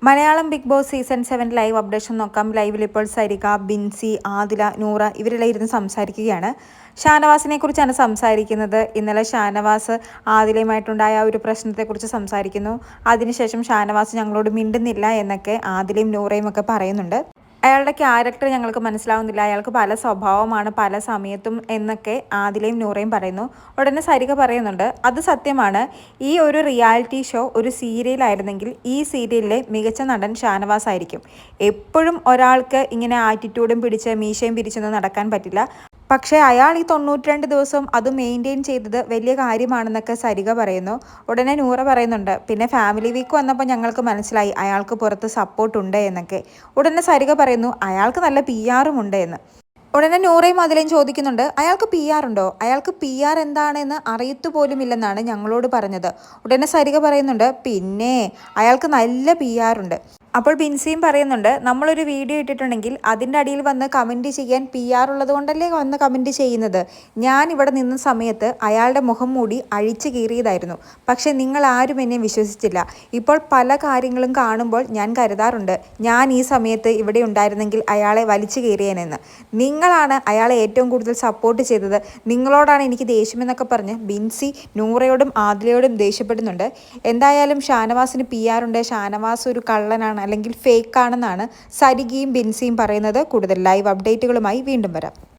Malayalam Big Boss season 7 live updation നോക്കാം. ലൈവിൽ ഇപ്പോൾ സരിക, ബിൻസി, ആദില, നൂറ ഇവരെല്ലാം ഇരുന്ന് സംസാരിക്കുകയാണ്. ഷാനവാസിനെ കുറിച്ചാണ് സംസാരിക്കുന്നത്. ഇന്നലെ ഷാനവാസ് ആദിലയുമായിട്ടുണ്ടായ ഒരു പ്രശ്നത്തെക്കുറിച്ച് സംസാരിക്കുന്നു. അതിനുശേഷം ഷാനവാസ് ഞങ്ങളോട് മിണ്ടുന്നില്ല എന്നൊക്കെ ആദിലയും നൂറയും ഒക്കെ പറയുന്നുണ്ട്. അയാളുടെ ക്യാരക്ടർ ഞങ്ങൾക്ക് മനസ്സിലാവുന്നില്ല, അയാൾക്ക് പല സ്വഭാവമാണ് പല സമയത്തും എന്നൊക്കെ ആദിലയും നൂറയും പറയുന്നു. ഉടനെ സരിക പറയുന്നുണ്ട്, അത് സത്യമാണ്. ഈ ഒരു റിയാലിറ്റി ഷോ ഒരു സീരിയലായിരുന്നെങ്കിൽ ഈ സീരിയലിലെ മികച്ച നടൻ ഷാനവാസ് ആയിരിക്കും. എപ്പോഴും ഒരാൾക്ക് ഇങ്ങനെ ആറ്റിറ്റ്യൂഡും പിടിച്ച് മീശയും പിരിച്ചൊന്നും നടക്കാൻ പറ്റില്ല. പക്ഷേ അയാൾ ഈ 92 ദിവസം അത് മെയിൻറ്റെയിൻ ചെയ്തത് വലിയ കാര്യമാണെന്നൊക്കെ സരിക പറയുന്നു. ഉടനെ നൂറ പറയുന്നുണ്ട്, പിന്നെ ഫാമിലി വീക്ക് വന്നപ്പോൾ ഞങ്ങൾക്ക് മനസ്സിലായി അയാൾക്ക് പുറത്ത് സപ്പോർട്ട് ഉണ്ട് എന്നൊക്കെ. ഉടനെ സരിക പറയുന്നു, അയാൾക്ക് നല്ല PR ഉണ്ട് എന്ന്. ഉടനെ നൂറയും അതിലേയും ചോദിക്കുന്നുണ്ട്, അയാൾക്ക് PR ഉണ്ടോ? അയാൾക്ക് PR എന്താണെന്ന് അറിയത്തു പോലും ഇല്ലെന്നാണ് ഞങ്ങളോട് പറഞ്ഞത്. ഉടനെ സരിക പറയുന്നുണ്ട്, പിന്നെ അയാൾക്ക് നല്ല PR ഉണ്ട്. അപ്പോൾ ബിൻസിയും പറയുന്നുണ്ട്, നമ്മളൊരു വീഡിയോ ഇട്ടിട്ടുണ്ടെങ്കിൽ അതിൻ്റെ അടിയിൽ വന്ന് കമൻറ്റ് ചെയ്യാൻ PR ഉള്ളത് കൊണ്ടല്ലേ വന്ന് കമൻറ്റ് ചെയ്യുന്നത്. ഞാൻ ഇവിടെ നിന്ന സമയത്ത് അയാളുടെ മുഖം മൂടി അഴിച്ചു കീറിയതായിരുന്നു. പക്ഷേ നിങ്ങൾ ആരും എന്നെ വിശ്വസിച്ചില്ല. ഇപ്പോൾ പല കാര്യങ്ങളും കാണുമ്പോൾ ഞാൻ കരുതാറുണ്ട്, ഞാൻ ഈ സമയത്ത് ഇവിടെ ഉണ്ടായിരുന്നെങ്കിൽ അയാളെ വലിച്ചു കീറിയേനെന്ന്. നിങ്ങളാണ് അയാളെ ഏറ്റവും കൂടുതൽ സപ്പോർട്ട് ചെയ്തത്, നിങ്ങളോടാണ് എനിക്ക് ദേഷ്യമെന്നൊക്കെ പറഞ്ഞ് ബിൻസി നൂറയോടും ആദിലയോടും ദേഷ്യപ്പെടുന്നുണ്ട്. എന്തായാലും ഷാനവാസിന് PR ഉണ്ട്, ഷാനവാസ് ഒരു കള്ളനാണ് അല്ലെങ്കിൽ ഫേക്ക് ആണെന്നാണ് സരികയും ബിൻസിയും പറയുന്നത്. കൂടുതൽ ലൈവ് അപ്ഡേറ്റുകളുമായി വീണ്ടും വരാം.